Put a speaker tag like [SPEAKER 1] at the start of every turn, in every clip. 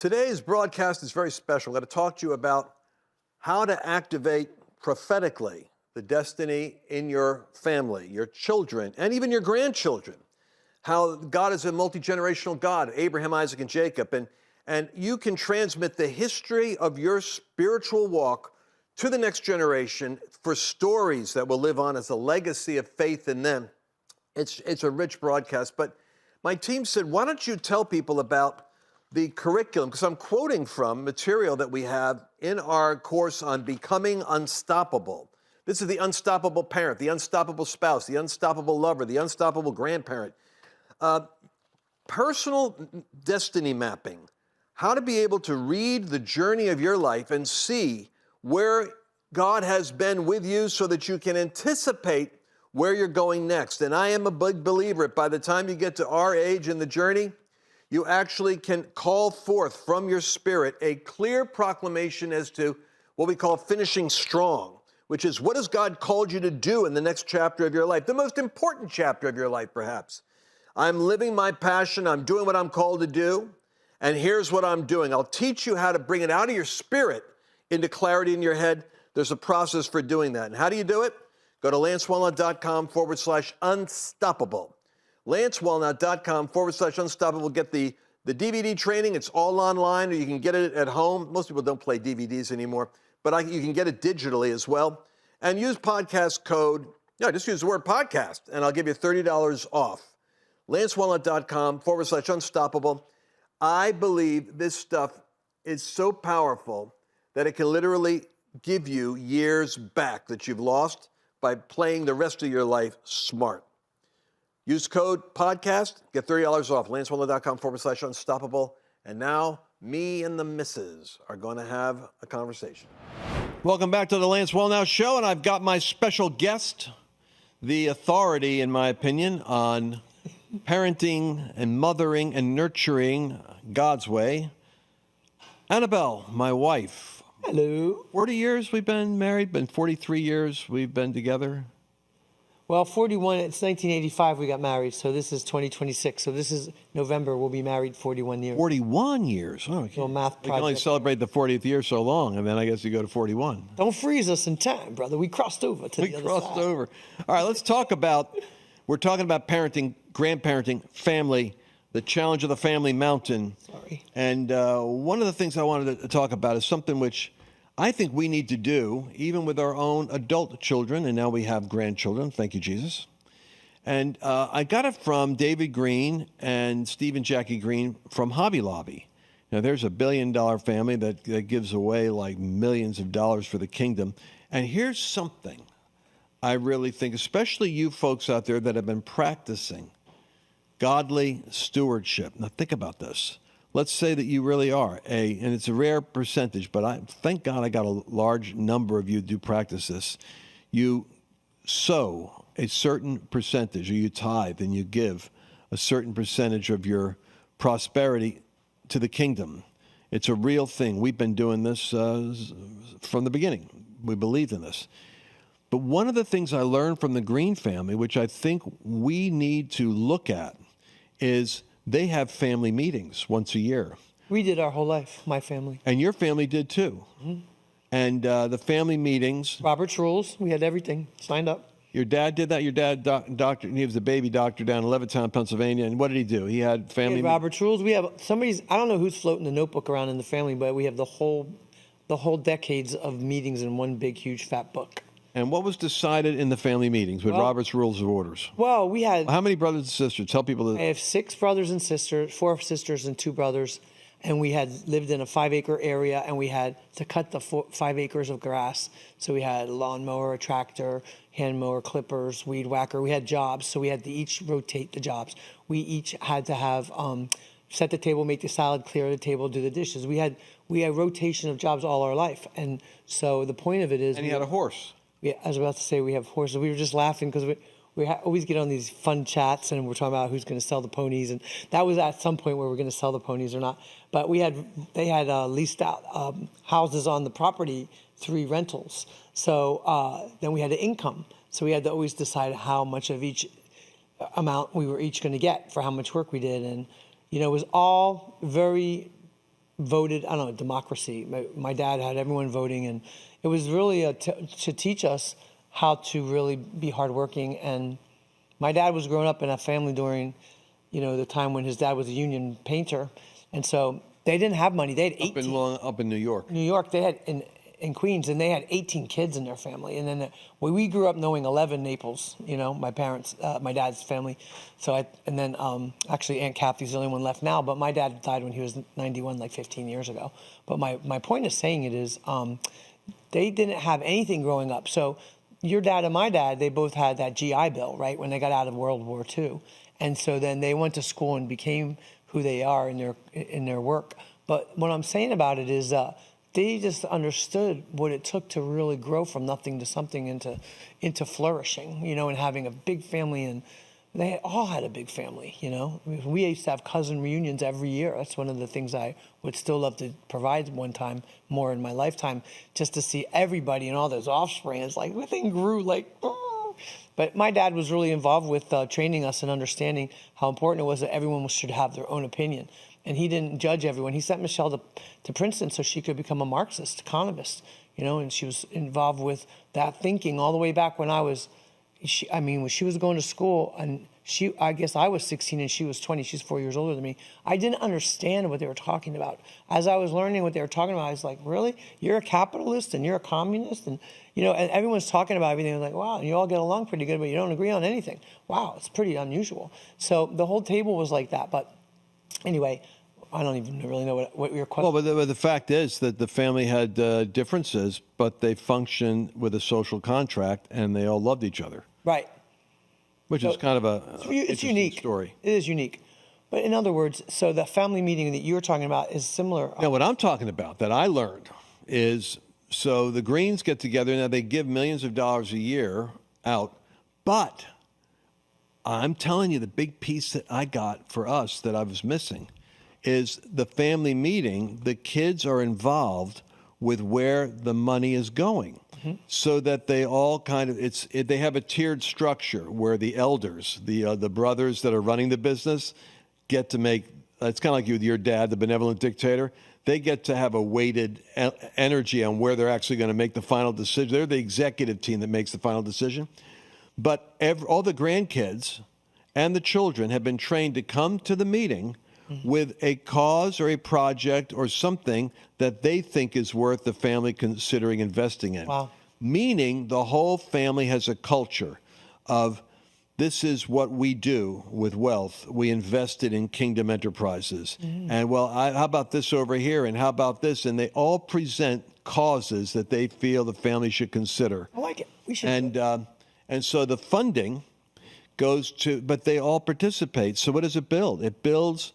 [SPEAKER 1] Today's broadcast is very special. I'm going to talk to you about how to activate prophetically the destiny in your family, your children, and even your grandchildren. How God is a multi-generational God, Abraham, Isaac, and Jacob. And you can transmit the history of your spiritual walk to the next generation for stories that will live on as a legacy of faith in them. It's a rich broadcast, but my team said, why don't you tell people about the curriculum, because I'm quoting from material that we have in our course on becoming unstoppable. This is the unstoppable parent, the unstoppable spouse, the unstoppable lover, the unstoppable grandparent. Personal destiny mapping, how to be able to read the journey of your life and see where God has been with you so that you can anticipate where you're going next. And I am a big believer, by the time you get to our age in the journey, you actually can call forth from your spirit a clear proclamation as to what we call finishing strong, which is what has God called you to do in the next chapter of your life, the most important chapter of your life, perhaps. I'm living my passion. I'm doing what I'm called to do. And here's what I'm doing. I'll teach you how to bring it out of your spirit into clarity in your head. There's a process for doing that. And how do you do it? Go to lancewallnau.com/unstoppable. lancewallnau.com/unstoppable. Get the DVD training. It's all online, or you can get it at home. Most people don't play DVDs anymore, but you can get it digitally as well. And use podcast code, just use the word podcast, and I'll give you $30 off. lancewallnau.com/unstoppable. I believe this stuff is so powerful that it can literally give you years back that you've lost by playing the rest of your life smart. Use code podcast, get $30 off, lancewallnau.com/unstoppable. And now, me and the missus are going to have a conversation. Welcome back to the Lance Wallnau Show, and I've got my special guest, the authority, in my opinion, on parenting and mothering and nurturing God's way. Annabelle, my wife.
[SPEAKER 2] Hello.
[SPEAKER 1] 40 years we've been married, been 43 years we've been together.
[SPEAKER 2] Well, 41, it's 1985 we got married, so this is 2026. So this is November, we'll be married 41 years.
[SPEAKER 1] 41 years. Oh, okay.
[SPEAKER 2] Little math
[SPEAKER 1] We can only
[SPEAKER 2] project.
[SPEAKER 1] celebrate the 40th year so long, and then I guess you go to 41.
[SPEAKER 2] Don't freeze us in time, brother. We crossed over to the other
[SPEAKER 1] We crossed
[SPEAKER 2] side.
[SPEAKER 1] over. All right, we're talking about parenting, grandparenting, family, the challenge of the family mountain.
[SPEAKER 2] Sorry.
[SPEAKER 1] And one of the things I wanted to talk about is something which I think we need to do, even with our own adult children, and now we have grandchildren. Thank you, Jesus. And I got it from David Green and Steve and Jackie Green from Hobby Lobby. Now, there's a billion-dollar family that gives away like millions of dollars for the kingdom. And here's something I really think, especially you folks out there that have been practicing godly stewardship. Now, think about this. Let's say that you really are and it's a rare percentage, but thank God I got a large number of you do practice this. You sow a certain percentage, or you tithe and you give a certain percentage of your prosperity to the kingdom. It's a real thing. We've been doing this from the beginning. We believed in this. But one of the things I learned from the Green family, which I think we need to look at, is they have family meetings once a year.
[SPEAKER 2] We did our whole life, my family.
[SPEAKER 1] And your family did too. Mm-hmm. And the family meetings.
[SPEAKER 2] Robert's Rules, we had everything signed up.
[SPEAKER 1] Your dad did that? Your dad, doctor, he was a baby doctor down in Levittown, Pennsylvania. And what did he do? He had family
[SPEAKER 2] We had Robert's Rules. We have I don't know who's floating the notebook around in the family, but we have the whole decades of meetings in one big, huge, fat book.
[SPEAKER 1] And what was decided in the family meetings with Robert's Rules of Orders?
[SPEAKER 2] Well, we had...
[SPEAKER 1] How many brothers and sisters? Tell people that.
[SPEAKER 2] I have 6 brothers and sisters, 4 sisters and 2 brothers. And we had lived in a 5-acre area, and we had to cut the 5 acres of grass. So we had a lawnmower, a tractor, hand mower, clippers, weed whacker. We had jobs, so we had to each rotate the jobs. We each had to have set the table, make the salad, clear the table, do the dishes. We had rotation of jobs all our life. And so the point of it is...
[SPEAKER 1] And he had a horse.
[SPEAKER 2] Yeah, I was about to say we have horses. We were just laughing because we always get on these fun chats and we're talking about who's going to sell the ponies. And that was at some point where we're going to sell the ponies or not. But they had leased out houses on the property, 3 rentals. So then we had an income. So we had to always decide how much of each amount we were each going to get for how much work we did. And, it was all very voted, I don't know, democracy. My dad had everyone voting, and it was really to teach us how to really be hardworking. And my dad was growing up in a family during, the time when his dad was a union painter. And so they didn't have money. They had 18.
[SPEAKER 1] Up in New York.
[SPEAKER 2] New York, they had in Queens, and they had 18 kids in their family. And then we grew up knowing 11 Naples, my parents, my dad's family. So actually Aunt Kathy's the only one left now, but my dad died when he was 91, like 15 years ago. But my point of saying it is they didn't have anything growing up. So your dad and my dad, they both had that GI Bill, right, when they got out of World War II. And so then they went to school and became who they are in their work. But what I'm saying about it is they just understood what it took to really grow from nothing to something into flourishing, and having a big family. And they all had a big family, We used to have cousin reunions every year. That's one of the things I would still love to provide one time more in my lifetime, just to see everybody and all those offspring. It's like everything grew like... But my dad was really involved with training us and understanding how important it was that everyone should have their own opinion. And he didn't judge everyone. He sent Michelle to Princeton so she could become a Marxist, economist, and she was involved with that thinking all the way back when when she was going to school, and I guess I was 16 and she was 20. She's 4 years older than me. I didn't understand what they were talking about. As I was learning what they were talking about, I was like, really? You're a capitalist and you're a communist? And, and everyone's talking about everything. I was like, wow, and you all get along pretty good, but you don't agree on anything. Wow, it's pretty unusual. So the whole table was like that. But anyway, I don't even really know what your question.
[SPEAKER 1] Well, but the fact is that the family had differences, but they functioned with a social contract, and they all loved each other.
[SPEAKER 2] Right.
[SPEAKER 1] Which is kind of
[SPEAKER 2] it's unique
[SPEAKER 1] story.
[SPEAKER 2] It is unique. But in other words, so the family meeting that you were talking about is similar.
[SPEAKER 1] Now, what I'm talking about that I learned is, so the Greens get together. Now, they give millions of dollars a year out, but I'm telling you, the big piece that I got for us that I was missing is the family meeting. The kids are involved with where the money is going. So that they all they have a tiered structure where the elders, the brothers that are running the business, get to make. It's kind of like you with your dad, the benevolent dictator. They get to have a weighted energy on where they're actually going to make the final decision. They're the executive team that makes the final decision. But all the grandkids and the children have been trained to come to the meeting with a cause or a project or something that they think is worth the family considering investing in.
[SPEAKER 2] Wow.
[SPEAKER 1] Meaning the whole family has a culture of, this is what we do with wealth. We invest it in kingdom enterprises. And how about this over here? And how about this? And they all present causes that they feel the family should consider.
[SPEAKER 2] I like it. We should.
[SPEAKER 1] And so the funding goes to, but they all participate. So what does it build? It builds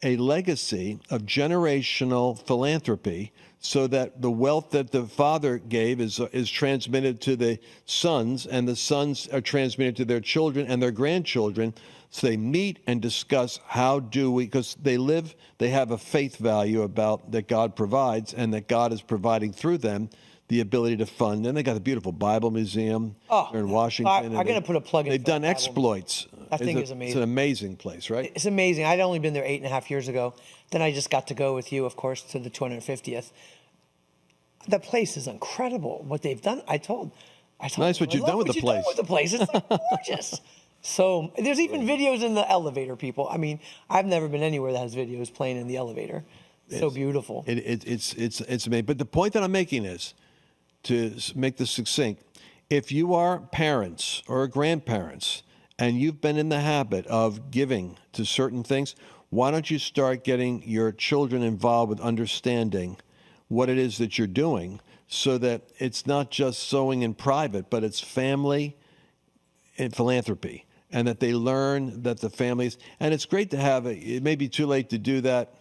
[SPEAKER 1] a legacy of generational philanthropy, so that the wealth that the father gave is transmitted to the sons, and the sons are transmitted to their children and their grandchildren. So they meet and discuss because they have a faith value about that God provides, and that God is providing through them the ability to fund. And they got a beautiful Bible museum in Washington.
[SPEAKER 2] I'm going to put a plug in.
[SPEAKER 1] They've done exploits.
[SPEAKER 2] That thing is amazing.
[SPEAKER 1] It's an amazing place, right?
[SPEAKER 2] It's amazing. I'd only been there 8.5 years ago. Then I just got to go with you, of course, to the 250th. The place is incredible. What they've done, I told
[SPEAKER 1] nice what you've done with the place.
[SPEAKER 2] Done with the place. It's like gorgeous. So there's even videos in the elevator, people. I mean, I've never been anywhere that has videos playing in the elevator. So beautiful.
[SPEAKER 1] It's amazing. But the point that I'm making is, to make this succinct, if you are parents or grandparents and you've been in the habit of giving to certain things, why don't you start getting your children involved with understanding what it is that you're doing, so that it's not just sowing in private, but it's family and philanthropy, and that they learn that the families, and it's great to have it may be too late to do that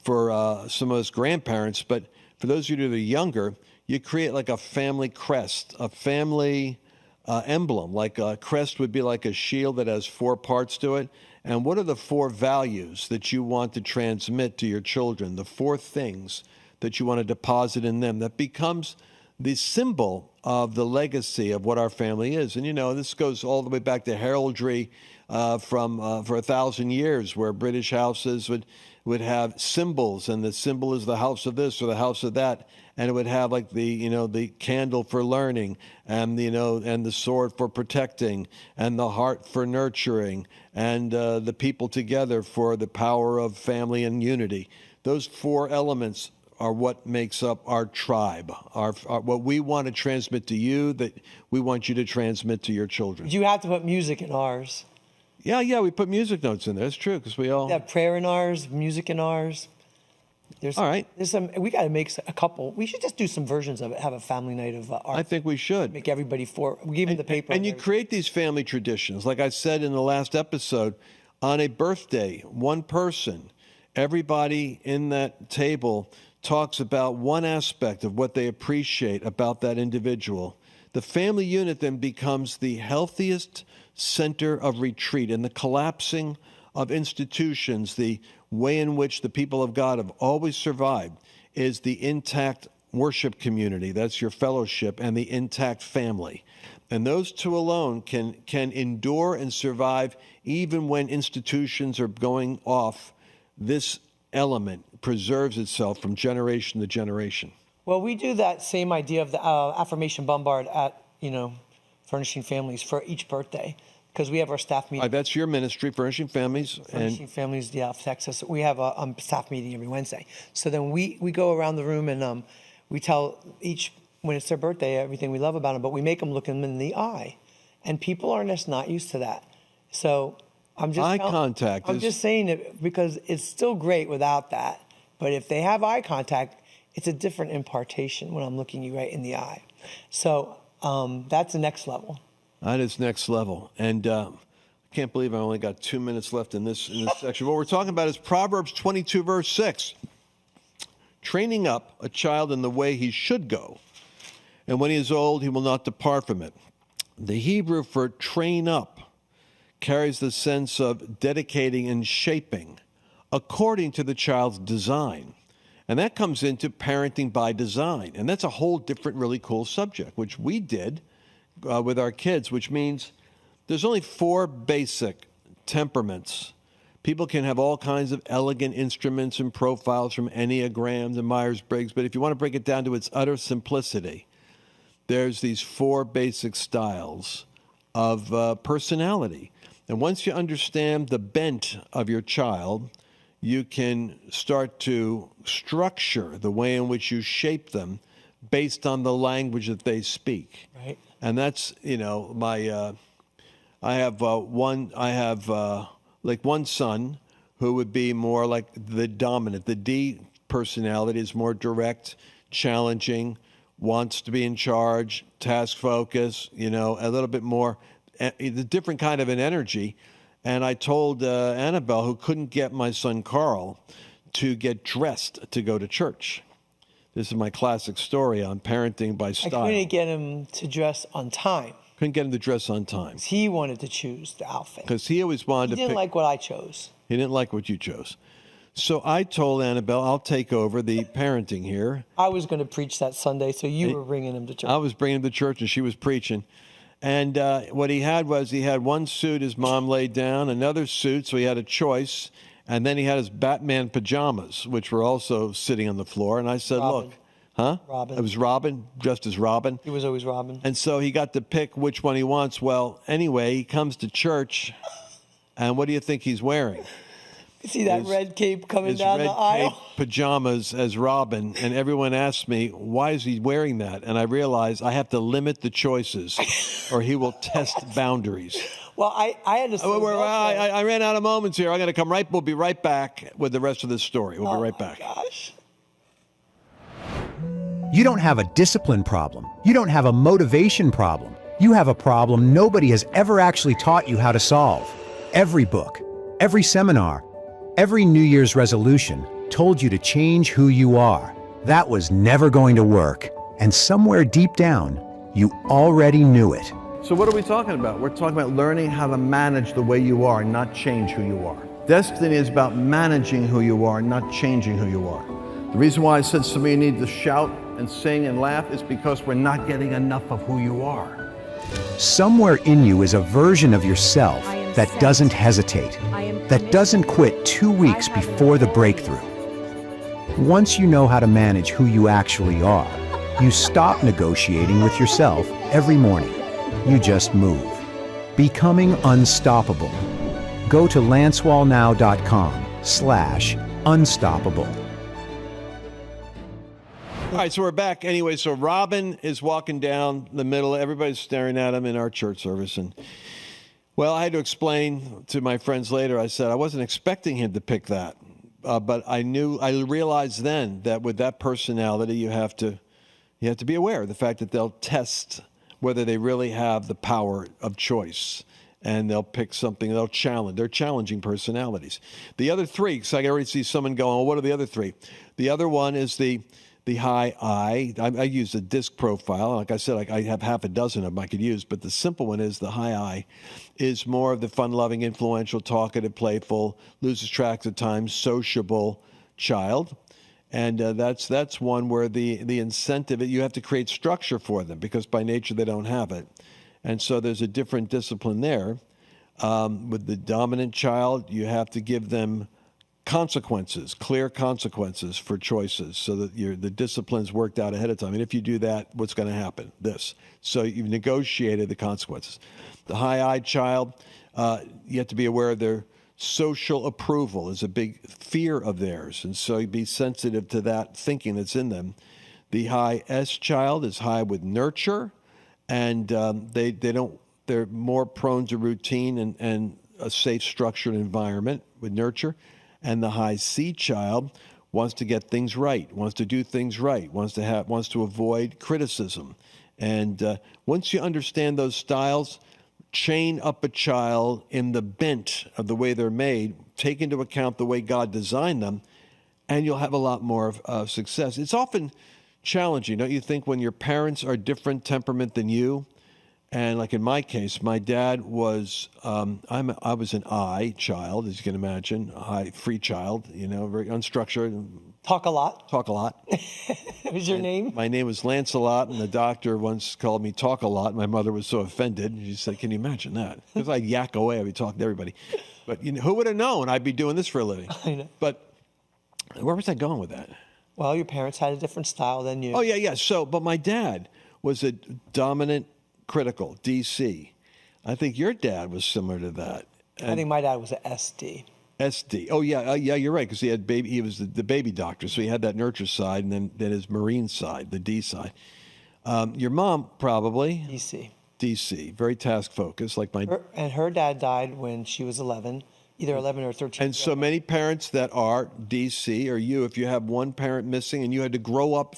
[SPEAKER 1] for some of us grandparents, but for those of you that are younger, you create like a family crest, a family emblem. Like a crest would be like a shield that has 4 parts to it. And what are the 4 values that you want to transmit to your children? The 4 things that you want to deposit in them that becomes the symbol of the legacy of what our family is. And, this goes all the way back to heraldry for 1,000 years, where British houses would would have symbols, and the symbol is the house of this or the house of that, and it would have like the candle for learning, and and the sword for protecting, and the heart for nurturing, and the people together for the power of family and unity. Those 4 elements are what makes up our tribe, our what we want to transmit to you, that we want you to transmit to your children.
[SPEAKER 2] You have to put music in ours.
[SPEAKER 1] Yeah, we put music notes in there. It's true, because we all...
[SPEAKER 2] We have prayer in ours, music in ours.
[SPEAKER 1] All right.
[SPEAKER 2] We got to make a couple. We should just do some versions of it, have a family night of art.
[SPEAKER 1] I think we should.
[SPEAKER 2] Make everybody we give them the paper.
[SPEAKER 1] And you create these family traditions. Like I said in the last episode, on a birthday, one person, everybody in that table talks about one aspect of what they appreciate about that individual. The family unit then becomes the healthiest center of retreat, and the collapsing of institutions, the way in which the people of God have always survived, is the intact worship community. That's your fellowship, and the intact family. And those 2 alone can endure and survive even when institutions are going off. This element preserves itself from generation to generation.
[SPEAKER 2] Well, we do that same idea of the affirmation bombard at, Furnishing Families for each birthday, because we have our staff meeting.
[SPEAKER 1] That's your ministry, Furnishing Families.
[SPEAKER 2] Furnishing Families, Texas. We have a staff meeting every Wednesday. So then we go around the room and we tell each, when it's their birthday, everything we love about them, but we make them look them in the eye. And people are just not used to that. So I'm just saying it because it's still great without that. But if they have eye contact, it's a different impartation when I'm looking you right in the eye. So that's the next level.
[SPEAKER 1] That is next level. And I can't believe I only got 2 minutes left in this section. What we're talking about is Proverbs 22, verse 6. Training up a child in the way he should go, and when he is old, he will not depart from it. The Hebrew for train up carries the sense of dedicating and shaping according to the child's design. And that comes into parenting by design. And that's a whole different, really cool subject, which we did with our kids, which means there's only 4 basic temperaments. People can have all kinds of elegant instruments and profiles from Enneagram to Myers-Briggs, but if you want to break it down to its utter simplicity, there's these 4 basic styles of personality. And once you understand the bent of your child, you can start to structure the way in which you shape them based on the language that they speak.
[SPEAKER 2] Right.
[SPEAKER 1] And that's, I have one son who would be more like the dominant. The D personality is more direct, challenging, wants to be in charge, task focus, a little bit more, a different kind of an energy. And I told Annabelle, who couldn't get my son Carl to get dressed to go to church. This is my classic story on parenting by style.
[SPEAKER 2] I couldn't get him to dress on time.
[SPEAKER 1] Couldn't get him to dress on time.
[SPEAKER 2] He wanted to choose the outfit.
[SPEAKER 1] Because he always wanted to pick.
[SPEAKER 2] He didn't like what I chose.
[SPEAKER 1] He didn't like what you chose. So I told Annabelle, I'll take over the parenting here.
[SPEAKER 2] I was going to preach that Sunday, so you were bringing him to church.
[SPEAKER 1] I was bringing him to church, and she was preaching. And what he had was he had one suit his mom laid down, another suit, so he had a choice. And then he had his Batman pajamas, which were also sitting on the floor. And I said,
[SPEAKER 2] Robin.
[SPEAKER 1] Look, huh?
[SPEAKER 2] Robin.
[SPEAKER 1] It was Robin, dressed as Robin.
[SPEAKER 2] He was always Robin.
[SPEAKER 1] And so he got to pick which one he wants. Well, anyway, he comes to church, and what do you think he's wearing?
[SPEAKER 2] You see that red cape coming down the aisle?
[SPEAKER 1] Red cape pajamas as Robin, and everyone asked me, why is he wearing that? And I realized I have to limit the choices, or he will test boundaries.
[SPEAKER 2] Well, I had to.
[SPEAKER 1] I ran out of moments here. I'm going to come right. We'll be right back with the rest of this story. We'll be right back.
[SPEAKER 2] Gosh.
[SPEAKER 3] You don't have a discipline problem. You don't have a motivation problem. You have a problem nobody has ever actually taught you how to solve. Every book, every seminar, every New Year's resolution told you to change who you are. That was never going to work. And somewhere deep down, you already knew it.
[SPEAKER 1] So what are we talking about? We're talking about learning how to manage the way you are, not change who you are. Destiny is about managing who you are, not changing who you are. The reason why I said some of you need to shout and sing and laugh is because we're not getting enough of who you are.
[SPEAKER 3] Somewhere in you is a version of yourself that doesn't hesitate, that doesn't quit 2 weeks before the breakthrough. Once you know how to manage who you actually are, you stop negotiating with yourself every morning. You just move. Becoming unstoppable. Go to lancewallnow.com/unstoppable.
[SPEAKER 1] All right, so we're back anyway. So Robin is walking down the middle. Everybody's staring at him in our church service. And, well, I had to explain to my friends later. I said I wasn't expecting him to pick that. But I realized then that with that personality, you have to be aware of the fact that they'll test whether they really have the power of choice. And they'll pick something, they'll challenge. They're challenging personalities. The other three, because I can already see someone going, well, what are the other three? The other one is the high I. I use the disc profile. Like I said, I have half a dozen of them I could use, but the simple one is the high I is more of the fun-loving, influential, talkative, playful, loses track of time, sociable child. And that's one where the incentive, you have to create structure for them because by nature they don't have it. And so there's a different discipline there. With the dominant child, you have to give them consequences, clear consequences for choices so that the discipline's worked out ahead of time. And if you do that, what's going to happen? This. So you've negotiated the consequences. The high-eyed child, you have to be aware of their social approval is a big fear of theirs. And so you be sensitive to that thinking that's in them. The high S child is high with nurture, and they're more prone to routine and a safe, structured environment with nurture. And the high C child wants to get things right, wants to do things right, wants to avoid criticism. And once you understand those styles, chain up a child in the bent of the way they're made, take into account the way God designed them, and you'll have a lot more of success. It's often challenging, don't you think, when your parents are different temperament than you? And like in my case, my dad was, I was an I child, as you can imagine, a high free child, very unstructured.
[SPEAKER 2] Talk a lot.
[SPEAKER 1] Talk a lot.
[SPEAKER 2] What was your name?
[SPEAKER 1] My name was Lancelot, and the doctor once called me Talk a Lot. My mother was so offended. She said, can you imagine that? Because I'd yak away, I'd be talking to everybody. But who would have known I'd be doing this for a living?
[SPEAKER 2] I know.
[SPEAKER 1] But where was I going with that?
[SPEAKER 2] Well, your parents had a different style than you.
[SPEAKER 1] Oh, yeah. So, but my dad was a dominant, critical, DC. I think your dad was similar to that. And
[SPEAKER 2] I think my dad was an SD.
[SPEAKER 1] SD. Oh, yeah, you're right, because he was the baby doctor, so he had that nurture side, and then his marine side, the D side. Your mom, probably. DC, very task-focused, like my...
[SPEAKER 2] And her dad died when she was 11, either 11 or 13.
[SPEAKER 1] And so many parents that are DC, or you, if you have one parent missing and you had to grow up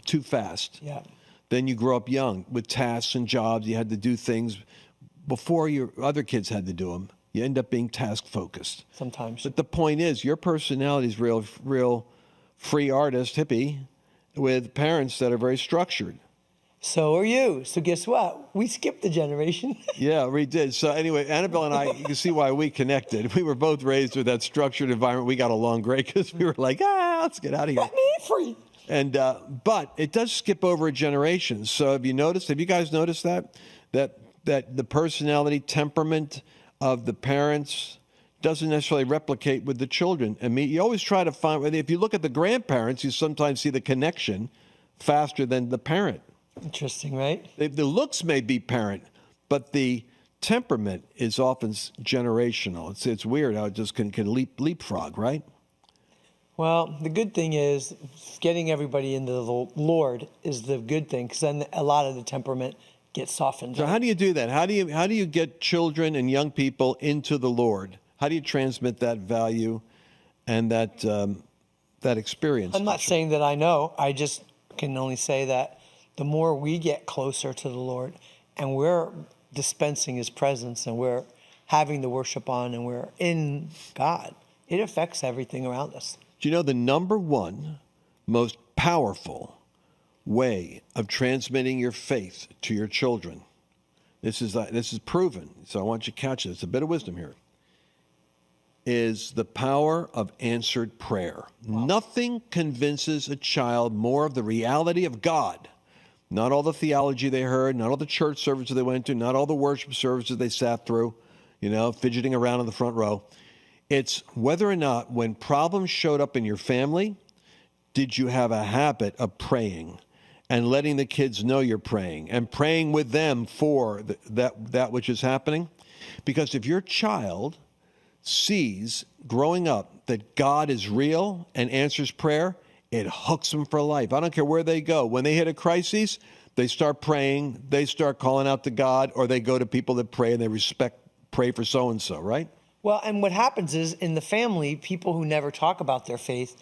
[SPEAKER 1] too fast, then you grow up young with tasks and jobs. You had to do things before your other kids had to do them. You end up being task-focused.
[SPEAKER 2] Sometimes.
[SPEAKER 1] But the point is, your personality is real free artist, hippie, with parents that are very structured.
[SPEAKER 2] So are you. So guess what? We skipped a generation.
[SPEAKER 1] Yeah, we did. So anyway, Annabelle and I, you can see why we connected. We were both raised with that structured environment. We got along great because we were like, let's get out of here.
[SPEAKER 2] Let me free.
[SPEAKER 1] And but it does skip over a generation. So have you guys noticed that the personality, temperament of the parents doesn't necessarily replicate with the children? I mean, you always try to find, if you look at the grandparents, you sometimes see the connection faster than the parent.
[SPEAKER 2] Interesting, right?
[SPEAKER 1] The looks may be parent, but the temperament is often generational. It's weird how it just can leapfrog, right?
[SPEAKER 2] Well, the good thing is getting everybody into the Lord is the good thing, because then a lot of the temperament gets softened.
[SPEAKER 1] So how do you do that? How do you get children and young people into the Lord? How do you transmit that value and that experience?
[SPEAKER 2] I'm not saying that I know. I just can only say that the more we get closer to the Lord and we're dispensing his presence and we're having the worship on and we're in God, it affects everything around us.
[SPEAKER 1] Do you know the number one most powerful way of transmitting your faith to your children? This is proven, so I want you to catch it. It's a bit of wisdom here. Is the power of answered prayer. Wow. Nothing convinces a child more of the reality of God. Not all the theology they heard, not all the church services they went to, not all the worship services they sat through. fidgeting around in the front row. It's whether or not when problems showed up in your family, did you have a habit of praying and letting the kids know you're praying and praying with them for that which is happening? Because if your child sees growing up that God is real and answers prayer, it hooks them for life. I don't care where they go. When they hit a crisis, they start praying, they start calling out to God, or they go to people that pray and they pray for so-and-so, right?
[SPEAKER 2] Well, and what happens is in the family, people who never talk about their faith,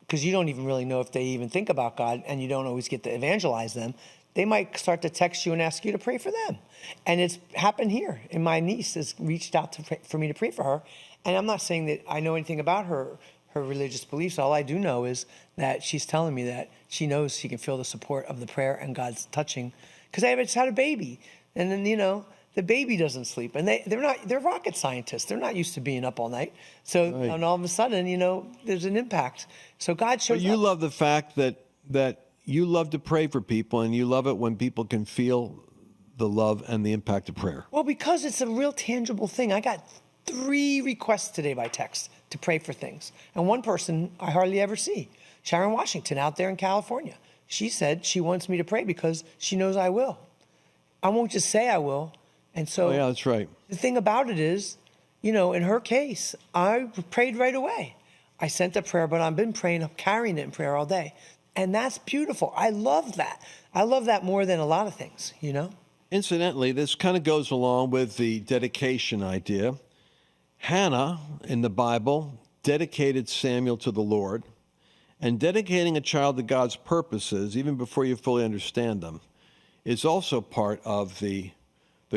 [SPEAKER 2] because you don't even really know if they even think about God and you don't always get to evangelize them, they might start to text you and ask you to pray for them. And it's happened here. And my niece has reached out for me to pray for her. And I'm not saying that I know anything about her religious beliefs. All I do know is that she's telling me that she knows she can feel the support of the prayer and God's touching. Because I just had a baby. And then, the baby doesn't sleep. And they're rocket scientists. They're not used to being up all night. So
[SPEAKER 1] right.
[SPEAKER 2] And all of a sudden, there's an impact. So God shows up.
[SPEAKER 1] You love the fact that you love to pray for people, and you love it when people can feel the love and the impact of prayer.
[SPEAKER 2] Well, because it's a real tangible thing. I got 3 requests today by text to pray for things. And one person I hardly ever see, Sharon Washington out there in California. She said she wants me to pray because she knows I will. I won't just say I will. And so
[SPEAKER 1] yeah, that's right.
[SPEAKER 2] The thing about it is, in her case, I prayed right away. I sent a prayer, but I've been praying, carrying it in prayer all day. And that's beautiful. I love that. I love that more than a lot of things,
[SPEAKER 1] Incidentally, this kind of goes along with the dedication idea. Hannah, in the Bible, dedicated Samuel to the Lord. And dedicating a child to God's purposes, even before you fully understand them, is also part of the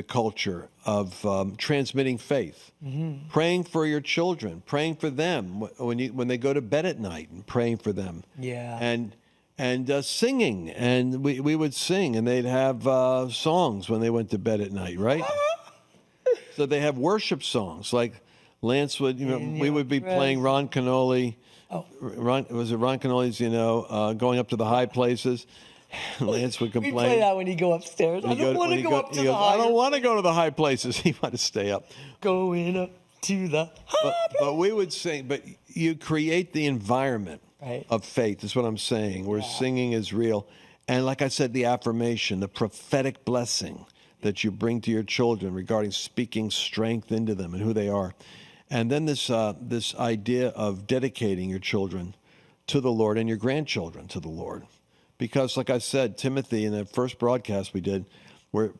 [SPEAKER 1] culture of transmitting faith. Mm-hmm. Praying for your children, praying for them when they go to bed at night, and praying for them.
[SPEAKER 2] Yeah.
[SPEAKER 1] And singing, and we would sing, and they'd have songs when they went to bed at night, right? So they have worship songs, like Lance would, we would be playing Ron Canoli. Oh. Was it Ron Canoli's, going up to the high places? Lance would complain.
[SPEAKER 2] We play that when you go upstairs. I don't want to go up to the high.
[SPEAKER 1] I don't want to go to the high places. He wanted to stay up.
[SPEAKER 2] Going up to the high
[SPEAKER 1] but we would sing, but you create the environment. Right. Of faith is what I'm saying, where singing is real. And like I said, the affirmation, the prophetic blessing that you bring to your children regarding speaking strength into them and who they are. And then this idea of dedicating your children to the Lord and your grandchildren to the Lord. Because like I said, Timothy, in the first broadcast we did, where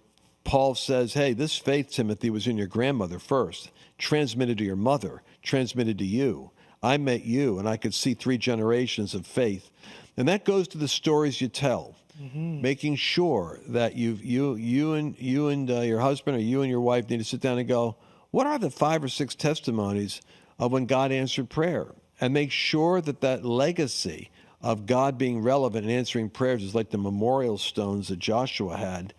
[SPEAKER 1] Paul says, hey, this faith, Timothy, was in your grandmother first, transmitted to your mother, transmitted to you. I met you, and I could see 3 generations of faith. And that goes to the stories you tell, making sure that you and your husband or you and your wife need to sit down and go, what are the 5 or 6 testimonies of when God answered prayer? And make sure that legacy of God being relevant and answering prayers is like the memorial stones that Joshua had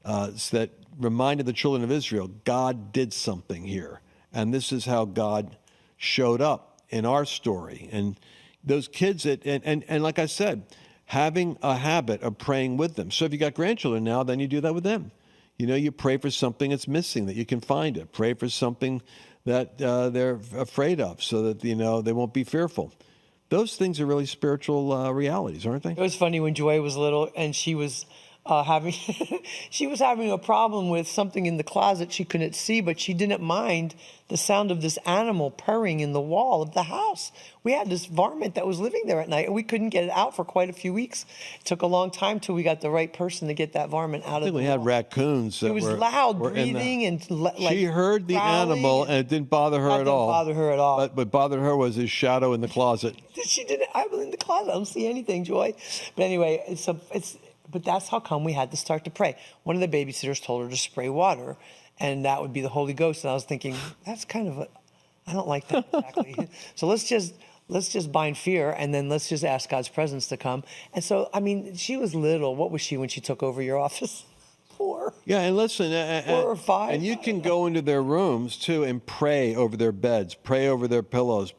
[SPEAKER 1] that reminded the children of Israel, God did something here. And this is how God showed up in our story. And those kids, and like I said, having a habit of praying with them. So if you got grandchildren now, then you do that with them. You pray for something that's missing, that you can find it. Pray for something that they're afraid of, so that, they won't be fearful. Those things are really spiritual realities, aren't they?
[SPEAKER 2] It was funny when Joy was little and she was having a problem with something in the closet she couldn't see, but she didn't mind the sound of this animal purring in the wall of the house. We had this varmint that was living there at night, and we couldn't get it out for quite a few weeks. It took a long time till we got the right person to get that varmint out of the wall.
[SPEAKER 1] I think we had raccoons.
[SPEAKER 2] It was loud, breathing, and like
[SPEAKER 1] she heard the animal, and it didn't bother her at all.
[SPEAKER 2] Bother her at all.
[SPEAKER 1] But what bothered her was his shadow in the closet.
[SPEAKER 2] She didn't. I was in the closet. I don't see anything, Joy. But anyway, But that's how come we had to start to pray. One of the babysitters told her to spray water, and that would be the Holy Ghost. And I was thinking, that's kind of I don't like that exactly. So let's just bind fear, and then let's just ask God's presence to come. And so, she was little. What was she when she took over your office? 4.
[SPEAKER 1] Yeah, and listen,
[SPEAKER 2] 4 or 5.
[SPEAKER 1] And you can go into their rooms too and pray over their beds, pray over their pillows,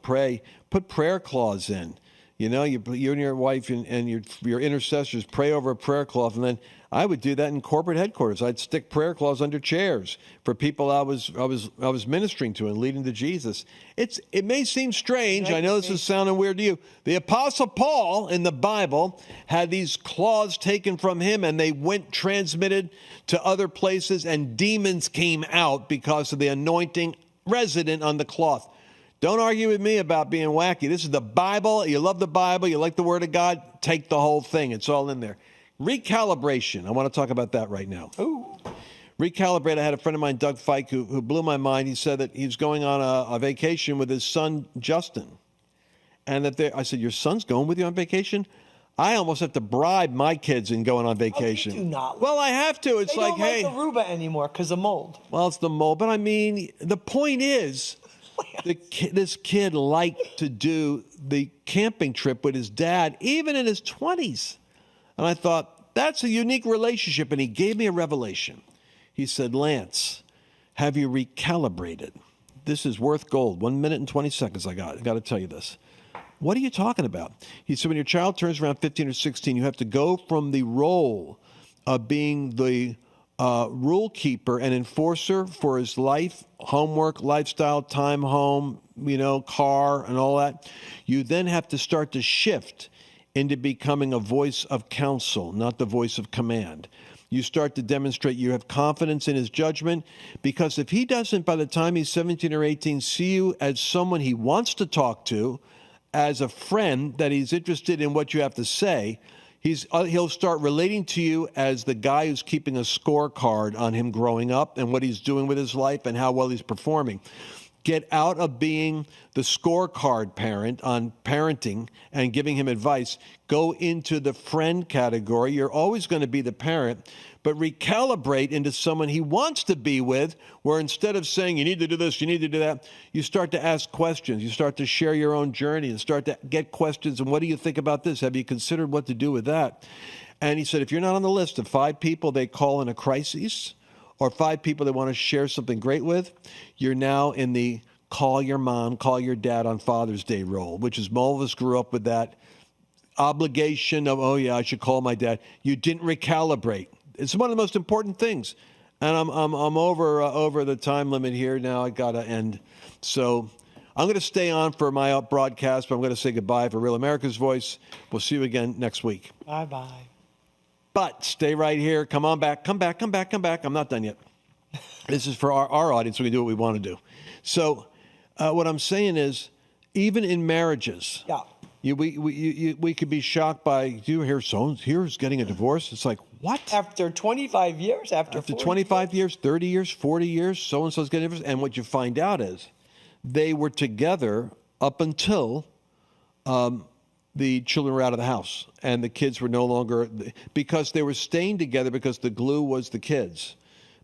[SPEAKER 1] put prayer claws in. You know, you and your wife and your intercessors pray over a prayer cloth, and then I would do that in corporate headquarters. I'd stick prayer cloths under chairs for people I was ministering to and leading to Jesus. It may seem strange. I know this is sounding weird to you. The Apostle Paul in the Bible had these cloths taken from him, and they went transmitted to other places, and demons came out because of the anointing resident on the cloth. Don't argue with me about being wacky. This is the Bible. You love the Bible. You like the Word of God. Take the whole thing. It's all in there. Recalibration. I want to talk about that right now.
[SPEAKER 2] Ooh.
[SPEAKER 1] Recalibrate. I had a friend of mine, Doug Fike, who blew my mind. He said that he was going on a vacation with his son, Justin. And I said, your son's going with you on vacation? I almost have to bribe my kids in going on vacation.
[SPEAKER 2] Oh, you do not.
[SPEAKER 1] Well, I have to. It's
[SPEAKER 2] they
[SPEAKER 1] like,
[SPEAKER 2] don't
[SPEAKER 1] hey.
[SPEAKER 2] like Aruba anymore because of mold.
[SPEAKER 1] Well, it's the mold. But I mean, the point is, this kid liked to do the camping trip with his dad, even in his 20s. And I thought, that's a unique relationship. And he gave me a revelation. He said, Lance, have you recalibrated? This is worth gold. 1 minute and 20 seconds I got to tell you this. What are you talking about? He said, when your child turns around 15 or 16, you have to go from the role of being the rule keeper and enforcer for his life, homework, lifestyle, time home, car, and all that. You then have to start to shift into becoming a voice of counsel, not the voice of command. You start to demonstrate you have confidence in his judgment, because if he doesn't, by the time he's 17 or 18, see you as someone he wants to talk to, as a friend that he's interested in what you have to say, he'll start relating to you as the guy who's keeping a scorecard on him growing up and what he's doing with his life and how well he's performing. Get out of being the scorecard parent on parenting and giving him advice. Go into the friend category. You're always going to be the parent, but recalibrate into someone he wants to be with, where instead of saying, you need to do this, you need to do that, you start to ask questions. You start to share your own journey and start to get questions. And what do you think about this? Have you considered what to do with that? And he said, if you're not on the list of 5 people they call in a crisis, or 5 people they want to share something great with, you're now in the call your mom, call your dad on Father's Day role, which is, all of us grew up with that obligation of, oh yeah, I should call my dad. You didn't recalibrate. It's one of the most important things. And I'm over the time limit here now. I got to end. So I'm going to stay on for my broadcast, but I'm going to say goodbye for Real America's Voice. We'll see you again next week.
[SPEAKER 2] Bye-bye.
[SPEAKER 1] But stay right here. Come on back. Come back. I'm not done yet. This is for our audience. We can do what we want to do. So what I'm saying is, even in marriages, we could be shocked by, do you hear someone here's getting a divorce? It's like, what?
[SPEAKER 2] After 25 years? After
[SPEAKER 1] 25 years, 30 years, 40 years, so-and-so's getting a divorce. And what you find out is they were together up until the children were out of the house, and the kids were no longer, because they were staying together because the glue was the kids.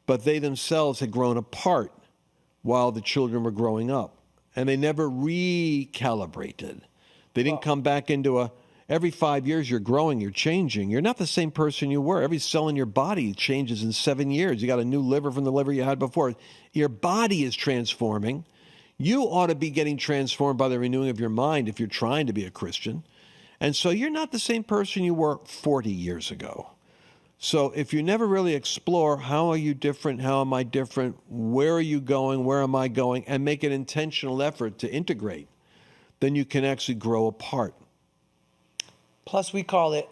[SPEAKER 1] But they themselves had grown apart while the children were growing up, and they never recalibrated. They didn't come back into every 5 years you're growing, you're changing. You're not the same person you were. Every cell in your body changes in 7 years. You got a new liver from the liver you had before. Your body is transforming. You ought to be getting transformed by the renewing of your mind if you're trying to be a Christian. And so you're not the same person you were 40 years ago. So if you never really explore, how are you different? How am I different? Where are you going? Where am I going? And make an intentional effort to integrate, then you can actually grow apart.
[SPEAKER 2] Plus, we call it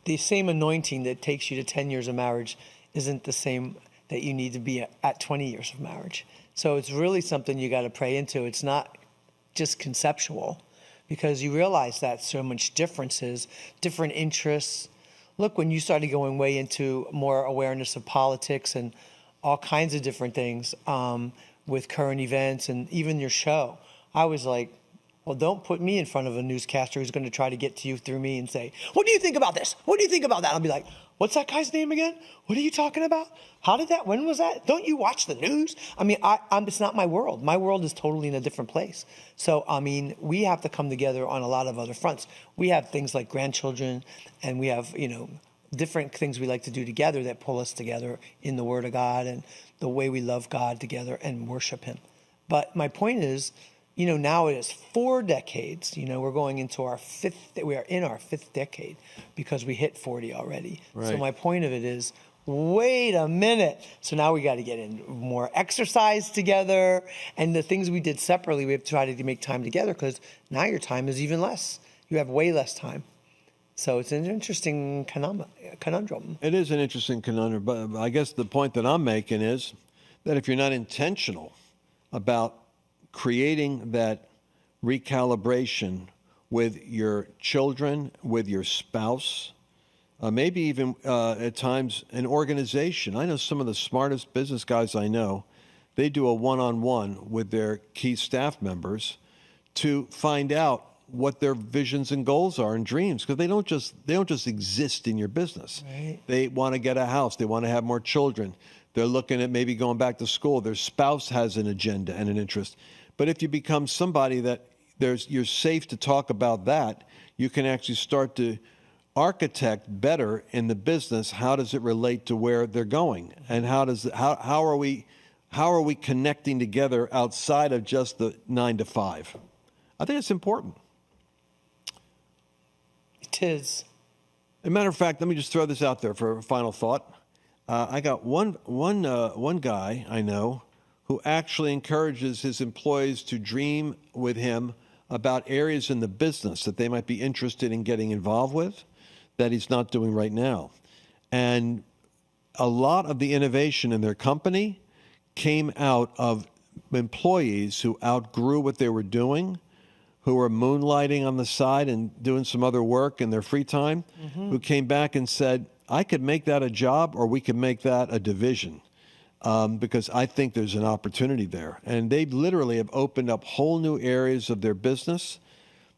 [SPEAKER 2] the same anointing that takes you to 10 years of marriage isn't the same that you need to be at 20 years of marriage. So it's really something you got to pray into. It's not just conceptual, because you realize that so much differences, different interests. Look, when you started going way into more awareness of politics and all kinds of different things with current events and even your show, I was like, well, don't put me in front of a newscaster who's going to try to get to you through me and say, what do you think about this? What do you think about that? I'll be like, what's that guy's name again? What are you talking about? How did that, when was that? Don't you watch the news? I mean, it's not my world. My world is totally in a different place. So, I mean, we have to come together on a lot of other fronts. We have things like grandchildren, and we have, different things we like to do together that pull us together in the Word of God and the way we love God together and worship Him. But my point is, now it is 4 decades. We're going into we are in our 5th decade because we hit 40 already.
[SPEAKER 1] Right.
[SPEAKER 2] So my point of it is, wait a minute. So now we got to get in more exercise together. And the things we did separately, we have to try to make time together because now your time is even less. You have way less time. So it's an interesting conundrum.
[SPEAKER 1] It is an interesting conundrum, but I guess the point that I'm making is that if you're not intentional about creating that recalibration with your children, with your spouse, maybe even at times an organization. I know some of the smartest business guys I know, they do a one-on-one with their key staff members to find out what their visions and goals are and dreams, because they don't just exist in your business.
[SPEAKER 2] Right.
[SPEAKER 1] They want to get a house. They want to have more children. They're looking at maybe going back to school. Their spouse has an agenda and an interest. But if you become somebody that you're safe to talk about that, you can actually start to architect better in the business. How does it relate to where they're going, and how are we connecting together outside of just the 9 to 5? I think it's important.
[SPEAKER 2] It is.
[SPEAKER 1] As a matter of fact, let me just throw this out there for a final thought. I got one guy I know who actually encourages his employees to dream with him about areas in the business that they might be interested in getting involved with that he's not doing right now. And a lot of the innovation in their company came out of employees who outgrew what they were doing, who were moonlighting on the side and doing some other work in their free time, who came back and said, I could make that a job, or we could make that a division, because I think there's an opportunity there. And they literally have opened up whole new areas of their business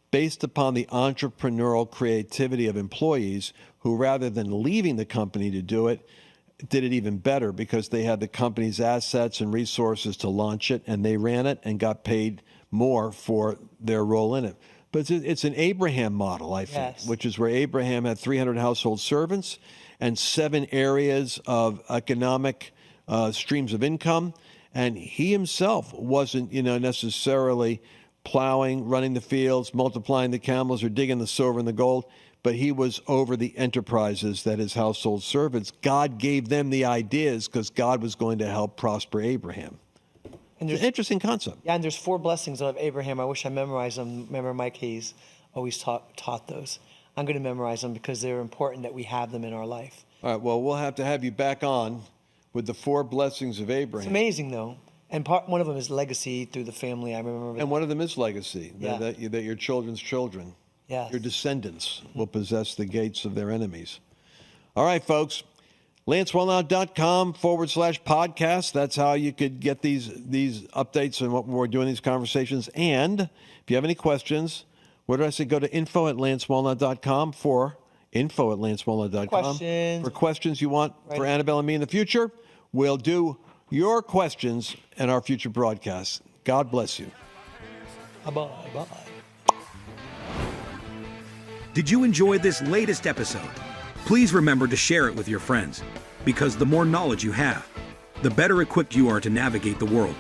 [SPEAKER 1] based upon the entrepreneurial creativity of employees who, rather than leaving the company to do it, did it even better because they had the company's assets and resources to launch it, and they ran it and got paid more for their role in it. But it's an Abraham model, I think,
[SPEAKER 2] Yes.
[SPEAKER 1] which is where Abraham had 300 household servants and 7 areas of economic streams of income. And he himself wasn't, necessarily plowing, running the fields, multiplying the camels, or digging the silver and the gold, but he was over the enterprises that his household servants. God gave them the ideas because God was going to help prosper Abraham.
[SPEAKER 2] And
[SPEAKER 1] It's an interesting concept.
[SPEAKER 2] Yeah, and there's 4 blessings of Abraham. I wish I memorized them. Remember, Mike Hayes always taught those. I'm going to memorize them because they're important that we have them in our life.
[SPEAKER 1] All right, well, we'll have to have you back on with the 4 blessings of
[SPEAKER 2] It's
[SPEAKER 1] Abraham.
[SPEAKER 2] amazing, though. And one of them is legacy through the family. I remember.
[SPEAKER 1] And one of them is legacy,
[SPEAKER 2] Yeah.
[SPEAKER 1] that your children's children,
[SPEAKER 2] Yes.
[SPEAKER 1] your descendants, will possess the gates of their enemies. All right, folks. LanceWallnau.com/podcast. That's how you could get these updates and what we're doing, these conversations. And if you have any questions, where did I say? Go to info@lancewallnau.com for info@lancewallnau.com.
[SPEAKER 2] Questions.
[SPEAKER 1] For questions you want for
[SPEAKER 2] Right.
[SPEAKER 1] Annabelle and me in the future. We'll do your questions in our future broadcasts. God bless you.
[SPEAKER 2] Bye-bye.
[SPEAKER 4] Did you enjoy this latest episode? Please remember to share it with your friends, because the more knowledge you have, the better equipped you are to navigate the world